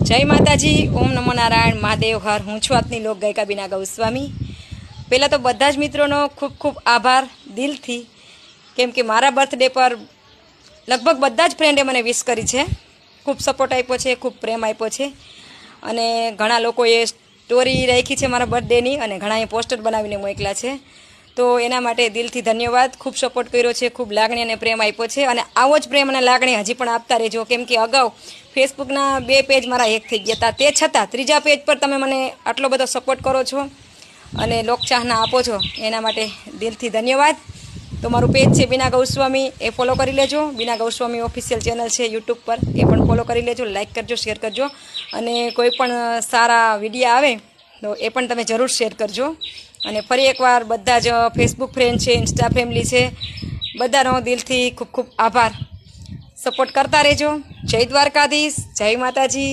જય માતાજી, ઓમ નમો નારાયણ, મહાદેવ હર. હું છું આપની લોક ગાયિકા બીના ગૌસ્વામી. પહેલાં તો બધા જ મિત્રોનો ખૂબ ખૂબ આભાર દિલથી, કેમ કે મારા બર્થડે પર લગભગ બધા જ ફ્રેન્ડે મને વિશ કરી છે. ખૂબ સપોર્ટ આપ્યો છે, ખૂબ પ્રેમ આપ્યો છે. અને ઘણા લોકોએ સ્ટોરી રાખી છે મારા બર્થડેની, અને ઘણાએ પોસ્ટર બનાવીને મોકલ્યા છે. તો એના માટે દિલથી ધન્યવાદ. ખૂબ સપોર્ટ કર્યો છે, ખૂબ લાગણી અને પ્રેમ આપ્યો છે. અને આવો જ પ્રેમ અને લાગણી હજી પણ આપતા રહેજો, કેમ કે અગાઉ ફેસબુકના 2 પેજ મારા હેક થઈ ગયા હતા. તે છતાં 3જા પેજ પર તમે મને આટલો બધો સપોર્ટ કરો છો અને લોકચાહના આપો છો, એના માટે દિલથી ધન્યવાદ. તો મારું પેજ છે બીના ગૌસ્વામી, એ ફોલો કરી લેજો. બીના ગૌસ્વામી ઓફિશિયલ ચેનલ છે યુટ્યુબ પર, એ પણ ફોલો કરી લેજો. લાઇક કરજો, શેર કરજો. અને કોઈ પણ સારા વિડીયો આવે તો એ પણ તમે જરૂર શેર કરજો. અને ફરી એકવાર બધા જ ફેસબુક ફ્રેન્ડ છે, ઇન્સ્ટા ફેમિલી છે, બધાનો દિલથી ખૂબ ખૂબ આભાર. સપોર્ટ કરતા રહેજો. જય દ્વારકાધીશ, જય માતાજી.